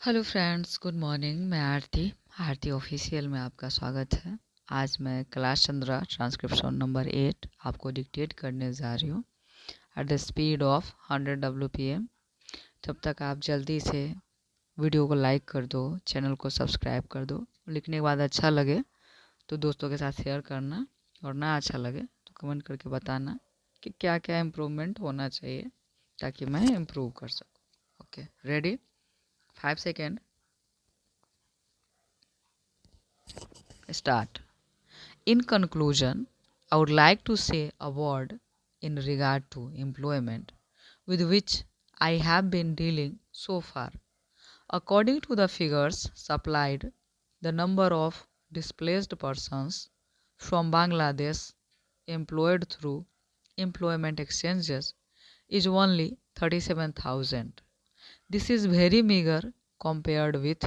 Hello friends, good morning. मैं आरती official में आपका स्वागत है। आज मैं कैलाश चंद्रा ट्रांसक्रिप्शन नंबर 8 आपको डिक्टेट करने जा रही हूँ at the speed of 100 WPM। तब तक आप जल्दी से वीडियो को लाइक कर दो, चैनल को सब्सक्राइब कर दो। लिखने के बाद अच्छा लगे तो दोस्तों के साथ शेयर करना, और ना अच्छा लगे तो कमेंट करके बताना कि क्या क्या इम्प्रूवमेंट होना चाहिए ताकि मैं इम्प्रूव कर सकूँ। Okay, ready? 5 second, start. In conclusion, I would like to say a word in regard to employment with which I have been dealing so far. According to the figures supplied, the number of displaced persons from Bangladesh employed through employment exchanges is only 37,000. This is very meager compared with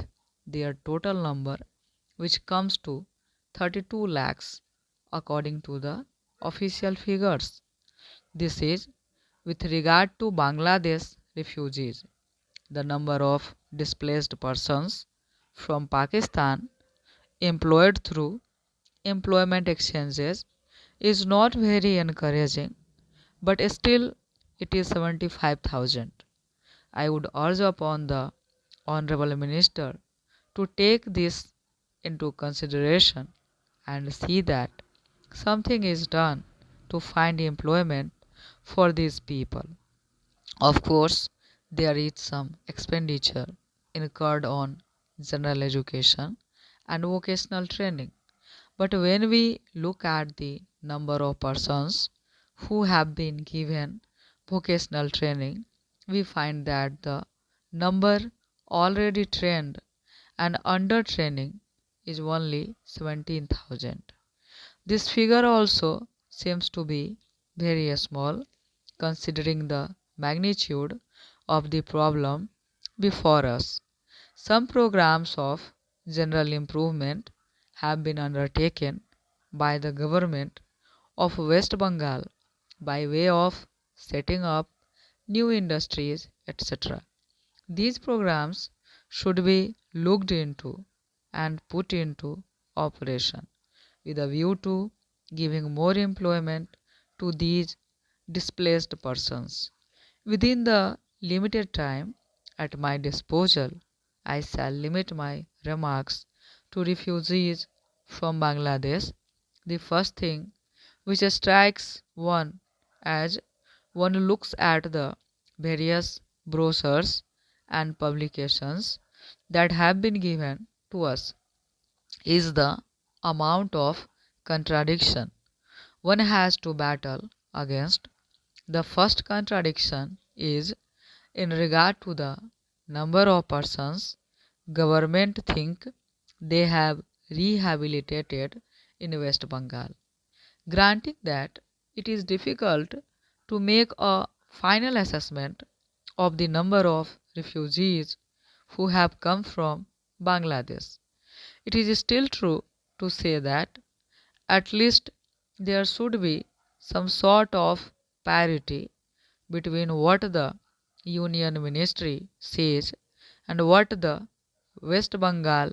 their total number, which comes to 32 lakhs according to the official figures. This is with regard to Bangladesh refugees. The number of displaced persons from Pakistan employed through employment exchanges is not very encouraging, but still it is 75,000. I would urge upon the Honorable Minister to take this into consideration and see that something is done to find employment for these people. Of course, there is some expenditure incurred on general education and vocational training. But when we look at the number of persons who have been given vocational training, we find that the number already trained and under training is only 17,000. This figure also seems to be very small considering the magnitude of the problem before us. Some programs of general improvement have been undertaken by the government of West Bengal by way of setting up new industries, etc. These programs should be looked into and put into operation with a view to giving more employment to these displaced persons. Within the limited time at my disposal, I shall limit my remarks to refugees from Bangladesh. The first thing which strikes one as one looks at the various brochures and publications that have been given to us is the amount of contradiction one has to battle against. The first contradiction is in regard to the number of persons government think they have rehabilitated in West Bengal. Granting that it is difficult to make a final assessment of the number of refugees who have come from Bangladesh, it is still true to say that at least there should be some sort of parity between what the Union Ministry says and what the West Bengal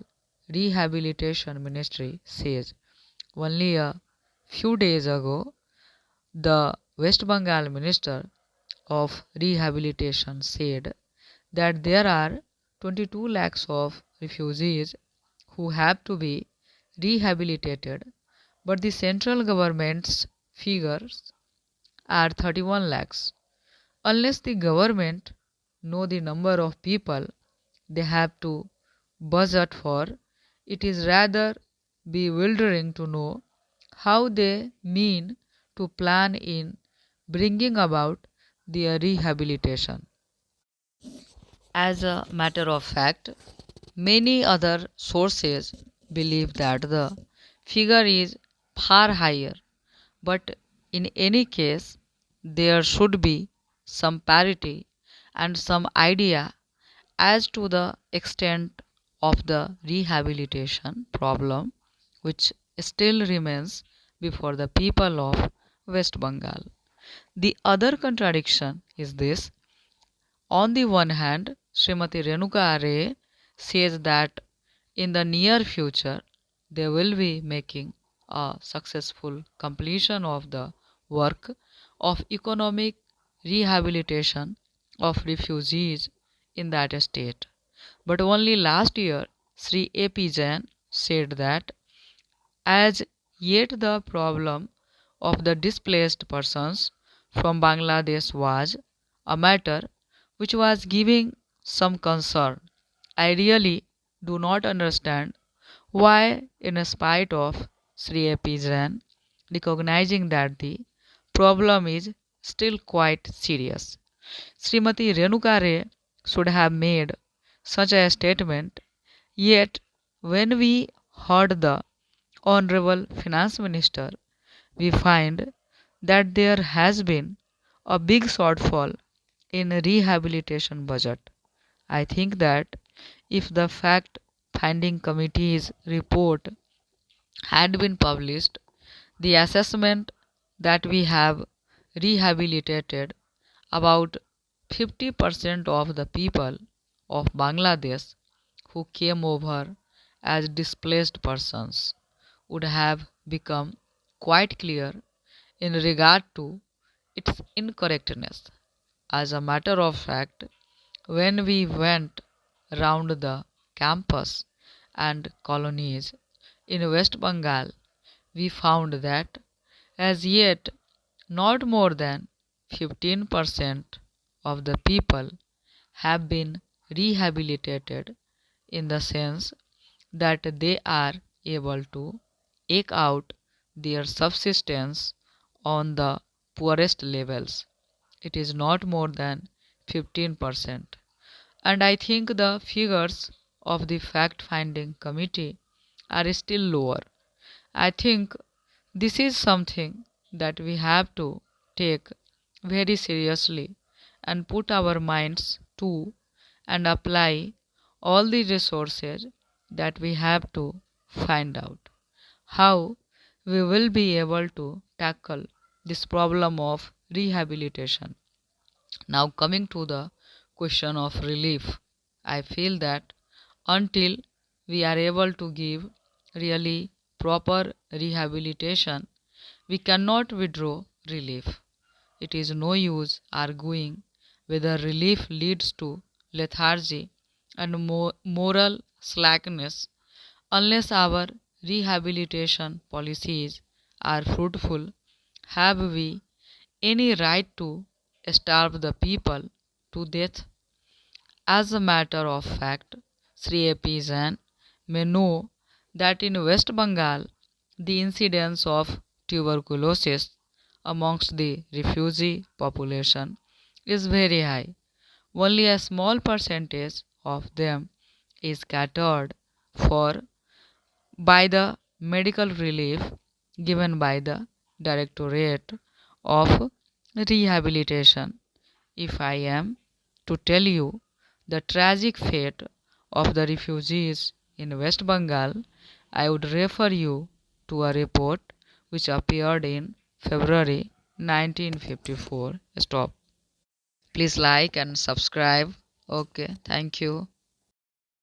Rehabilitation Ministry says. Only a few days ago, the West Bengal Minister of Rehabilitation said that there are 22 lakhs of refugees who have to be rehabilitated, but the central government's figures are 31 lakhs. Unless the government know the number of people they have to budget for, it is rather bewildering to know how they mean to plan in bringing about their rehabilitation. As a matter of fact, many other sources believe that the figure is far higher, but in any case, there should be some parity and some idea as to the extent of the rehabilitation problem which still remains before the people of West Bengal. The other contradiction is this: on the one hand, Srimati Renuka Ray says that in the near future they will be making a successful completion of the work of economic rehabilitation of refugees in that state. But only last year, Sri A.P. Jain said that as yet the problem of the displaced persons from Bangladesh was a matter which was giving some concern. I really do not understand why, in spite of Sri A.P. Jain recognizing that the problem is still quite serious, Srimati Renuka Ray should have made such a statement. Yet, when we heard the Honorable Finance Minister, we find that there has been a big shortfall in rehabilitation budget. I think that if the fact finding committee's report had been published, the assessment that we have rehabilitated about 50% of the people of Bangladesh who came over as displaced persons would have become quite clear in regard to its incorrectness. As a matter of fact, when we went round the campus and colonies in West Bengal, we found that as yet not more than 15% of the people have been rehabilitated in the sense that they are able to eke out their subsistence on the poorest levels. It is not more than 15%. And I think the figures of the fact finding committee are still lower. I think this is something that we have to take very seriously and put our minds to and apply all the resources that we have to find out how we will be able to tackle this problem of rehabilitation. Now, coming to the question of relief, I feel that until we are able to give really proper rehabilitation, we cannot withdraw relief. It is no use arguing whether relief leads to lethargy and moral slackness unless our rehabilitation policies are fruitful. Have we any right to starve the people to death? As a matter of fact, Sri A.P. Jain may know that in West Bengal the incidence of tuberculosis amongst the refugee population is very high. Only a small percentage of them is catered for by the medical relief given by the Directorate of Rehabilitation. If I am to tell you the tragic fate of the refugees in West Bengal, I would refer you to a report which appeared in February 1954. Stop. Please like and subscribe. Okay, thank you.